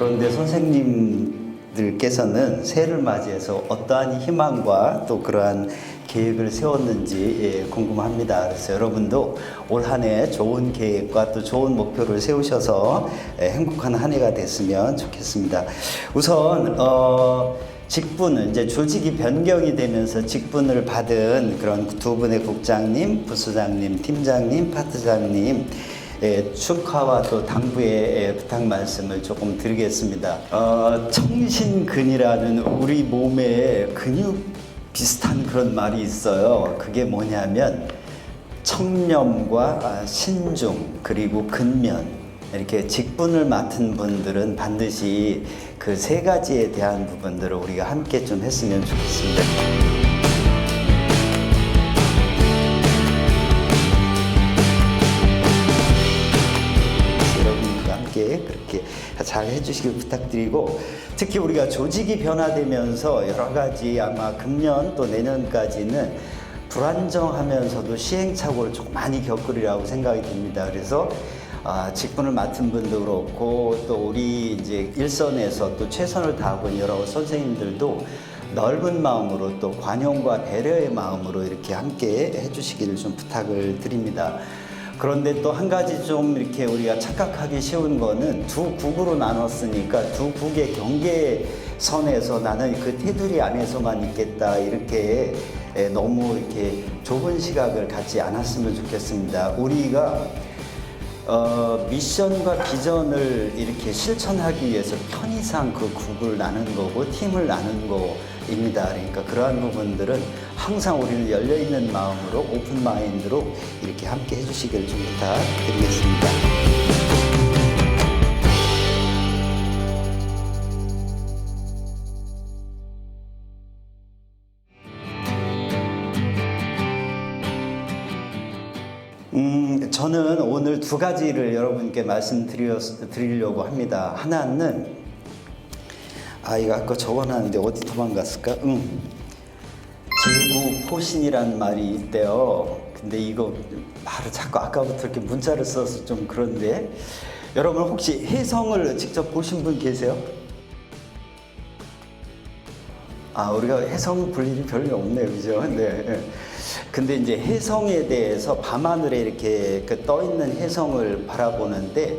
그런데 선생님들께서는 새해를 맞이해서 어떠한 희망과 또 그러한 계획을 세웠는지 궁금합니다. 그래서 여러분도 올 한 해 좋은 계획과 또 좋은 목표를 세우셔서 행복한 한 해가 됐으면 좋겠습니다. 우선 직분은 이제 조직이 변경이 되면서 직분을 받은 그런 두 분의 국장님, 부수장님, 팀장님, 파트장님 축하와 또 당부의 부탁 말씀을 조금 드리겠습니다. 청신근이라는 우리 몸의 근육 비슷한 그런 말이 있어요. 그게 뭐냐면 청렴과 신중 그리고 근면, 이렇게 직분을 맡은 분들은 반드시 그 세 가지에 대한 부분들을 우리가 함께 좀 했으면 좋겠습니다. 여러분과 함께 그렇게 잘 해주시길 부탁드리고, 특히 우리가 조직이 변화되면서 여러 가지 아마 금년 또 내년까지는 불안정하면서도 시행착오를 조금 많이 겪으리라고 생각이 듭니다. 그래서 직분을 맡은 분도 그렇고 또 우리 이제 일선에서 또 최선을 다하고 있는 여러 선생님들도 넓은 마음으로 또 관용과 배려의 마음으로 이렇게 함께 해주시기를 좀 부탁을 드립니다. 그런데 또 한 가지 좀 이렇게 우리가 착각하기 쉬운 거는 두 국으로 나눴으니까 두 국의 경계선에서 나는 그 테두리 안에서만 있겠다, 이렇게 너무 이렇게 좁은 시각을 갖지 않았으면 좋겠습니다. 우리가 미션과 비전을 이렇게 실천하기 위해서 편의상 그 국을 나눈 거고 팀을 나눈 거입니다. 그러니까 그러한 부분들은 항상 우리는 열려있는 마음으로 오픈 마인드로 이렇게 함께 해주시길 좀 부탁드리겠습니다. 저는 오늘 두 가지를 여러분께 말씀드리려고 합니다. 하나는 이거 아까 적어놨는데 어디 도망갔을까? 제구포신이라는 말이 있대요. 근데 이거 말을 자꾸 아까부터 이렇게 문자를 써서 좀 그런데, 여러분 혹시 혜성을 직접 보신 분 계세요? 우리가 혜성 볼 일이 별로 없네요, 그죠? 네. 근데 이제 혜성에 대해서 밤하늘에 이렇게 떠 있는 혜성을 바라보는데,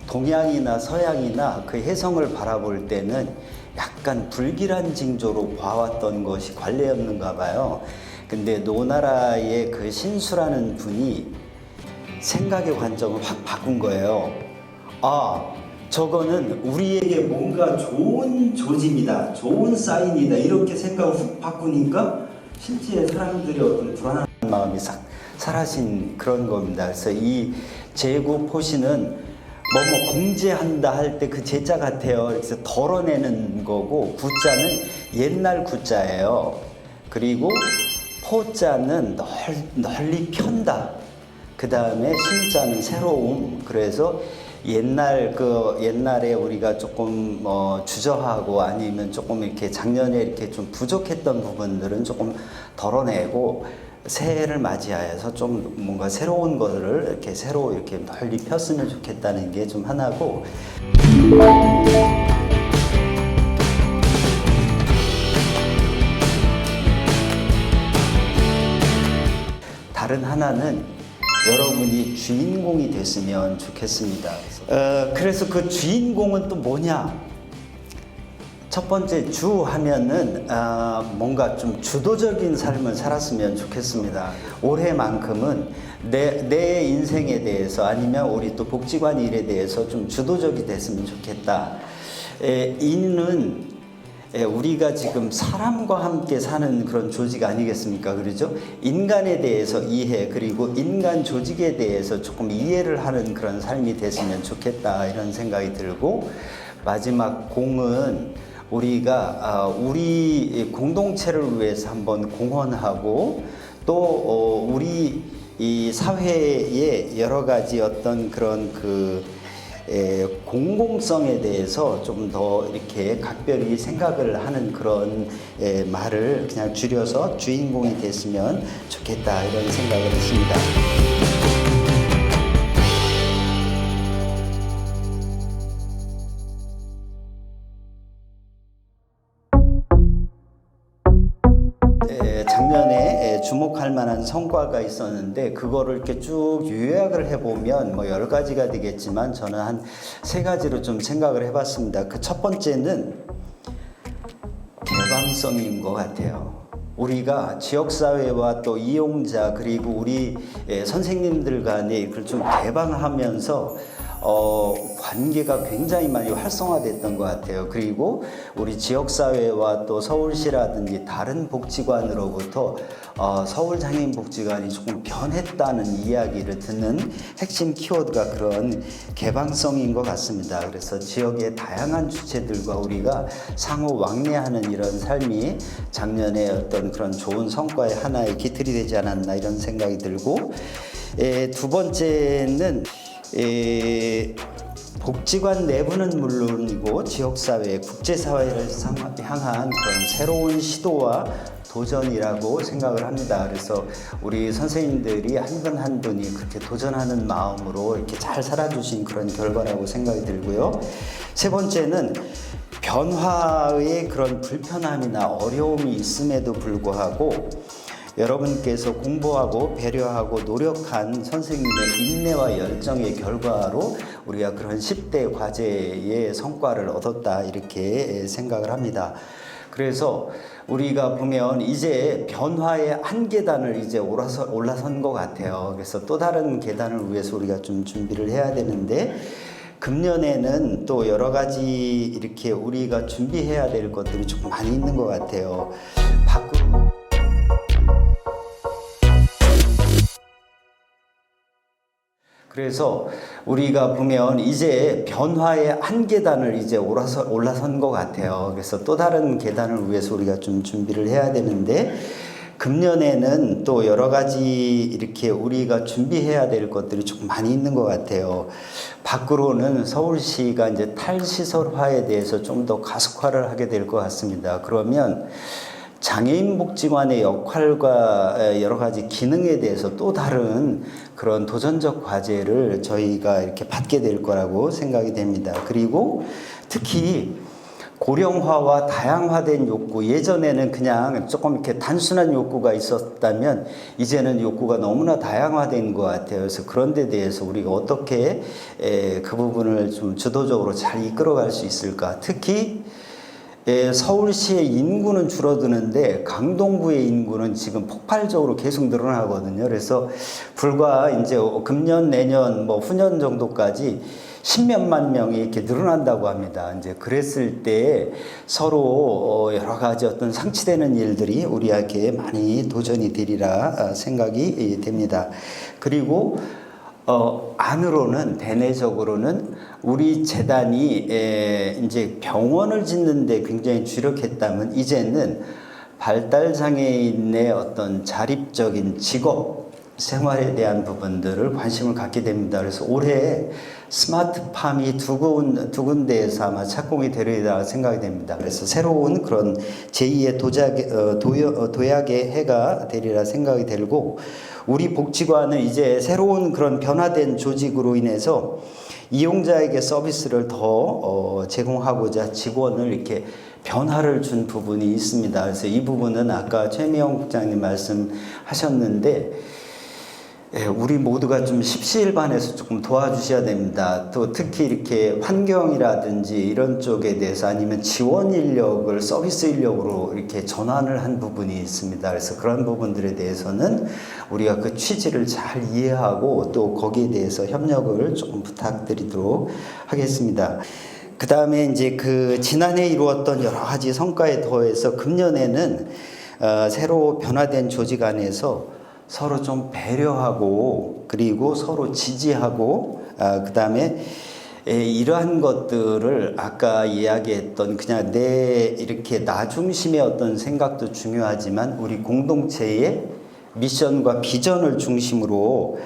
동양이나 서양이나 그 혜성을 바라볼 때는 약간 불길한 징조로 봐왔던 것이 관례였는가 봐요. 근데 노나라의 그 신수라는 분이 생각의 관점을 확 바꾼 거예요. 저거는 우리에게 뭔가 좋은 조짐이다, 좋은 사인이다, 이렇게 생각을 훅 바꾸니까 실제 사람들이 어떤 불안한 마음이 싹 사라진 그런 겁니다. 그래서 이 제구포신은 뭐뭐 공제한다 할 때 그 제자 같아요. 그래서 덜어내는 거고, 구자는 옛날 구자예요. 그리고 포자는 널리 편다. 그 다음에 신자는 새로움. 그래서 옛날에 우리가 조금 주저하고 아니면 조금 이렇게 작년에 이렇게 좀 부족했던 부분들은 조금 덜어내고, 새해를 맞이하여서 좀 뭔가 새로운 것을 이렇게 새로 이렇게 널리 폈으면 좋겠다는 게 좀 하나고, 다른 하나는 여러분이 주인공이 됐으면 좋겠습니다. 그래서 그 주인공은 또 뭐냐? 첫 번째 주 하면은 뭔가 좀 주도적인 삶을 살았으면 좋겠습니다. 올해만큼은 내 인생에 대해서 아니면 우리 또 복지관 일에 대해서 좀 주도적이 됐으면 좋겠다. 이는 우리가 지금 사람과 함께 사는 그런 조직 아니겠습니까? 그렇죠? 인간에 대해서 이해, 그리고 인간 조직에 대해서 조금 이해를 하는 그런 삶이 됐으면 좋겠다, 이런 생각이 들고, 마지막 공은 우리가 우리 공동체를 위해서 한번 공헌하고, 또 우리 이 사회의 여러 가지 어떤 그런 공공성에 대해서 좀 더 이렇게 각별히 생각을 하는 그런 말을 그냥 줄여서 주인공이 됐으면 좋겠다, 이런 생각을 했습니다. 금년에 주목할 만한 성과가 있었는데 그거를 이렇게 쭉 요약을 해보면 뭐 여러 가지가 되겠지만 저는 한 세 가지로 좀 생각을 해봤습니다. 그 첫 번째는 개방성인 것 같아요. 우리가 지역사회와 또 이용자 그리고 우리 선생님들 간에 그걸 좀 개방하면서 관계가 굉장히 많이 활성화됐던 것 같아요. 그리고 우리 지역사회와 또 서울시라든지 다른 복지관으로부터 서울장애인복지관이 조금 변했다는 이야기를 듣는 핵심 키워드가 그런 개방성인 것 같습니다. 그래서 지역의 다양한 주체들과 우리가 상호 왕래하는 이런 삶이 작년에 어떤 그런 좋은 성과의 하나의 기틀이 되지 않았나 이런 생각이 들고, 두 번째는 복지관 내부는 물론이고 지역사회, 국제사회를 향한 그런 새로운 시도와 도전이라고 생각을 합니다. 그래서 우리 선생님들이 한 분 한 분이 그렇게 도전하는 마음으로 이렇게 잘 살아주신 그런 결과라고 생각이 들고요. 세 번째는 변화의 그런 불편함이나 어려움이 있음에도 불구하고 여러분께서 공부하고 배려하고 노력한 선생님의 인내와 열정의 결과로 우리가 그런 10대 과제의 성과를 얻었다 이렇게 생각을 합니다. 그래서 우리가 보면 이제 변화의 한 계단을 이제 올라선 것 같아요. 그래서 또 다른 계단을 위해서 우리가 좀 준비를 해야 되는데 금년에는 또 여러 가지 이렇게 우리가 준비해야 될 것들이 조금 많이 있는 것 같아요. 그래서 우리가 보면 이제 변화의 한 계단을 이제 올라선 것 같아요. 그래서 또 다른 계단을 위해서 우리가 좀 준비를 해야 되는데 금년에는 또 여러 가지 이렇게 우리가 준비해야 될 것들이 조금 많이 있는 것 같아요. 밖으로는 서울시가 이제 탈시설화에 대해서 좀 더 가속화를 하게 될 것 같습니다. 그러면 장애인 복지관의 역할과 여러 가지 기능에 대해서 또 다른 그런 도전적 과제를 저희가 이렇게 받게 될 거라고 생각이 됩니다. 그리고 특히 고령화와 다양화된 욕구, 예전에는 그냥 조금 이렇게 단순한 욕구가 있었다면 이제는 욕구가 너무나 다양화된 것 같아요. 그래서 그런 데 대해서 우리가 어떻게 그 부분을 좀 주도적으로 잘 이끌어갈 수 있을까. 특히 서울시의 인구는 줄어드는데 강동구의 인구는 지금 폭발적으로 계속 늘어나거든요. 그래서 불과 이제 금년, 내년, 후년 정도까지 10몇만 명이 이렇게 늘어난다고 합니다. 이제 그랬을 때 서로 여러 가지 어떤 상치되는 일들이 우리에게 많이 도전이 되리라 생각이 됩니다. 그리고 안으로는 대내적으로는 우리 재단이 이제 병원을 짓는데 굉장히 주력했다면 이제는 발달장애인의 어떤 자립적인 직업 생활에 대한 부분들을 관심을 갖게 됩니다. 그래서 올해 스마트팜이 두 군데에서 아마 착공이 되리라 생각이 됩니다. 그래서 새로운 그런 제2의 도약의 해가 되리라 생각이 들고, 우리 복지관은 이제 새로운 그런 변화된 조직으로 인해서 이용자에게 서비스를 더 제공하고자 직원을 이렇게 변화를 준 부분이 있습니다. 그래서 이 부분은 아까 최미영 국장님 말씀하셨는데 우리 모두가 좀 십시일반해서 조금 도와주셔야 됩니다. 또 특히 이렇게 환경이라든지 이런 쪽에 대해서 아니면 지원 인력을 서비스 인력으로 이렇게 전환을 한 부분이 있습니다. 그래서 그런 부분들에 대해서는 우리가 그 취지를 잘 이해하고 또 거기에 대해서 협력을 조금 부탁드리도록 하겠습니다. 그 다음에 이제 그 지난해 이루었던 여러 가지 성과에 더해서 금년에는 새로 변화된 조직 안에서 서로 좀 배려하고 그리고 서로 지지하고 그 다음에 이러한 것들을 아까 이야기했던 그냥 이렇게 나 중심의 어떤 생각도 중요하지만 우리 공동체의 미션과 비전을 중심으로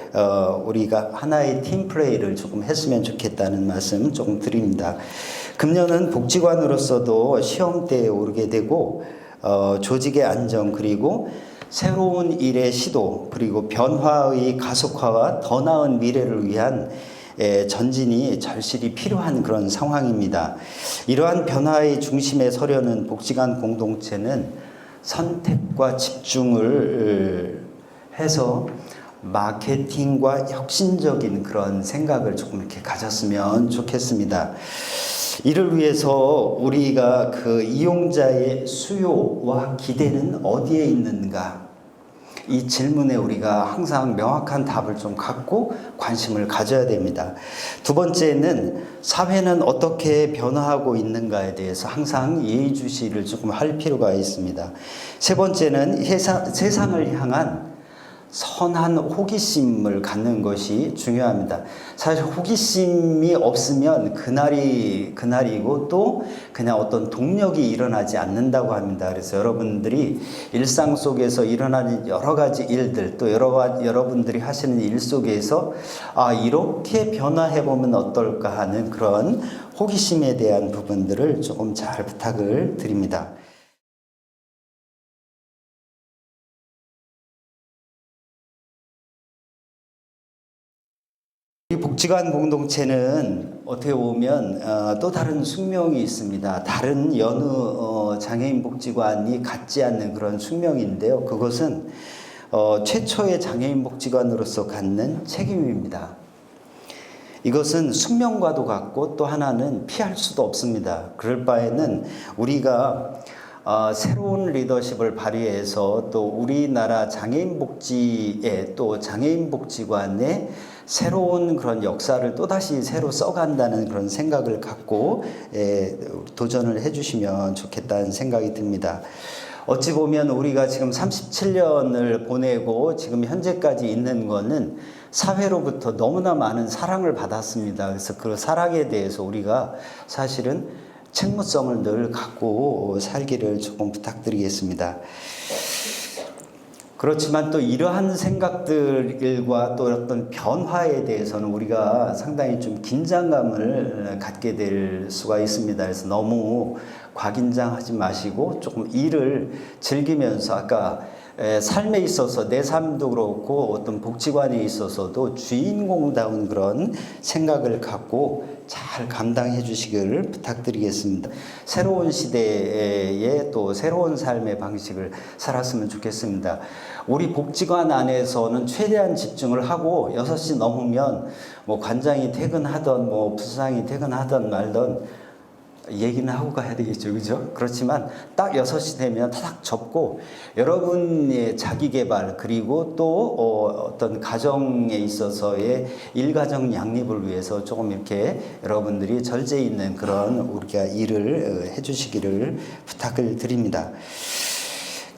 우리가 하나의 팀플레이를 조금 했으면 좋겠다는 말씀 조금 드립니다. 금년은 복지관으로서도 시험대에 오르게 되고 조직의 안정 그리고 새로운 일의 시도 그리고 변화의 가속화와 더 나은 미래를 위한 전진이 절실히 필요한 그런 상황입니다. 이러한 변화의 중심에 서려는 복지관 공동체는 선택과 집중을 해서 마케팅과 혁신적인 그런 생각을 조금 이렇게 가졌으면 좋겠습니다. 이를 위해서 우리가 그 이용자의 수요와 기대는 어디에 있는가? 이 질문에 우리가 항상 명확한 답을 좀 갖고 관심을 가져야 됩니다. 두 번째는 사회는 어떻게 변화하고 있는가에 대해서 항상 예의주시를 조금 할 필요가 있습니다. 세 번째는 세상을 향한 선한 호기심을 갖는 것이 중요합니다. 사실 호기심이 없으면 그날이고 또 그냥 어떤 동력이 일어나지 않는다고 합니다. 그래서 여러분들이 일상 속에서 일어나는 여러 가지 일들 또 여러분들이 하시는 일 속에서 이렇게 변화해 보면 어떨까 하는 그런 호기심에 대한 부분들을 조금 잘 부탁을 드립니다. 이 복지관 공동체는 어떻게 보면 또 다른 숙명이 있습니다. 다른 여느 장애인 복지관이 갖지 않는 그런 숙명인데요. 그것은 최초의 장애인 복지관으로서 갖는 책임입니다. 이것은 숙명과도 같고 또 하나는 피할 수도 없습니다. 그럴 바에는 우리가 새로운 리더십을 발휘해서 또 우리나라 장애인 복지에 또 장애인 복지관에 새로운 그런 역사를 또다시 새로 써간다는 그런 생각을 갖고 도전을 해주시면 좋겠다는 생각이 듭니다. 어찌 보면 우리가 지금 37년을 보내고 지금 현재까지 있는 거는 사회로부터 너무나 많은 사랑을 받았습니다. 그래서 그 사랑에 대해서 우리가 사실은 책무성을 늘 갖고 살기를 조금 부탁드리겠습니다. 그렇지만 또 이러한 생각들과 또 어떤 변화에 대해서는 우리가 상당히 좀 긴장감을 갖게 될 수가 있습니다. 그래서 너무 과긴장하지 마시고 조금 일을 즐기면서 아까 삶에 있어서 내 삶도 그렇고 어떤 복지관에 있어서도 주인공다운 그런 생각을 갖고 잘 감당해 주시기를 부탁드리겠습니다. 새로운 시대에 또 새로운 삶의 방식을 살았으면 좋겠습니다. 우리 복지관 안에서는 최대한 집중을 하고 6시 넘으면 뭐 관장이 퇴근하던 뭐 부사장이 퇴근하던 말던 얘기는 하고 가야 되겠죠. 그죠? 그렇지만 딱 6시 되면 탁 접고 여러분의 자기 개발 그리고 또 어떤 가정에 있어서의 일가정 양립을 위해서 조금 이렇게 여러분들이 절제 있는 그런 우리가 일을 해 주시기를 부탁을 드립니다.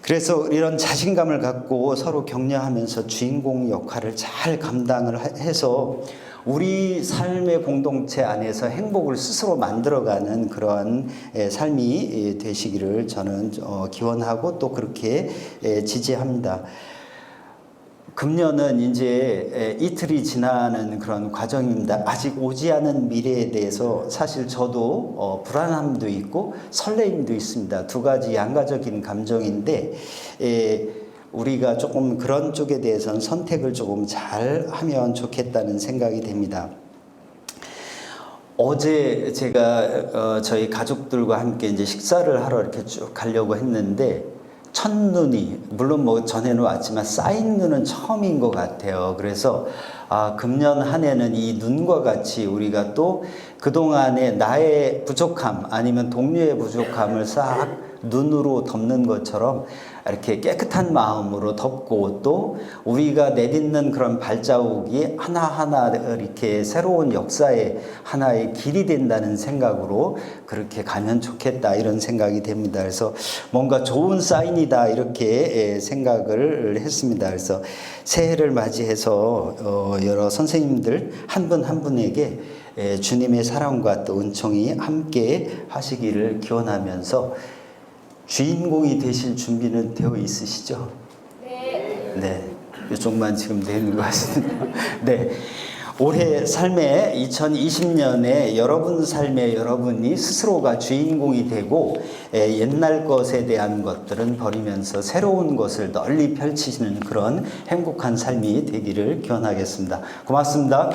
그래서 이런 자신감을 갖고 서로 격려하면서 주인공 역할을 잘 감당을 해서 우리 삶의 공동체 안에서 행복을 스스로 만들어가는 그러한 삶이 되시기를 저는 기원하고 또 그렇게 지지합니다. 금년은 이제 이틀이 지나는 그런 과정입니다. 아직 오지 않은 미래에 대해서 사실 저도 불안함도 있고 설레임도 있습니다. 두 가지 양가적인 감정인데 우리가 조금 그런 쪽에 대해서는 선택을 조금 잘 하면 좋겠다는 생각이 됩니다. 어제 제가 저희 가족들과 함께 이제 식사를 하러 이렇게 쭉 가려고 했는데 첫눈이 물론 뭐 전에는 왔지만 쌓인 눈은 처음인 것 같아요. 그래서 금년 한 해는 이 눈과 같이 우리가 또 그동안의 나의 부족함 아니면 동료의 부족함을 싹 눈으로 덮는 것처럼 이렇게 깨끗한 마음으로 덮고 또 우리가 내딛는 그런 발자국이 하나하나 이렇게 새로운 역사의 하나의 길이 된다는 생각으로 그렇게 가면 좋겠다 이런 생각이 됩니다. 그래서 뭔가 좋은 사인이다 이렇게 생각을 했습니다. 그래서 새해를 맞이해서 여러 선생님들 한 분 한 분에게 주님의 사랑과 또 은총이 함께 하시기를 기원하면서 주인공이 되실 준비는 되어 있으시죠? 네. 네. 이쪽만 지금 되는 것 같습니다. 네. 올해 삶에 2020년에 여러분 삶에 여러분이 스스로가 주인공이 되고 옛날 것에 대한 것들은 버리면서 새로운 것을 널리 펼치시는 그런 행복한 삶이 되기를 기원하겠습니다. 고맙습니다.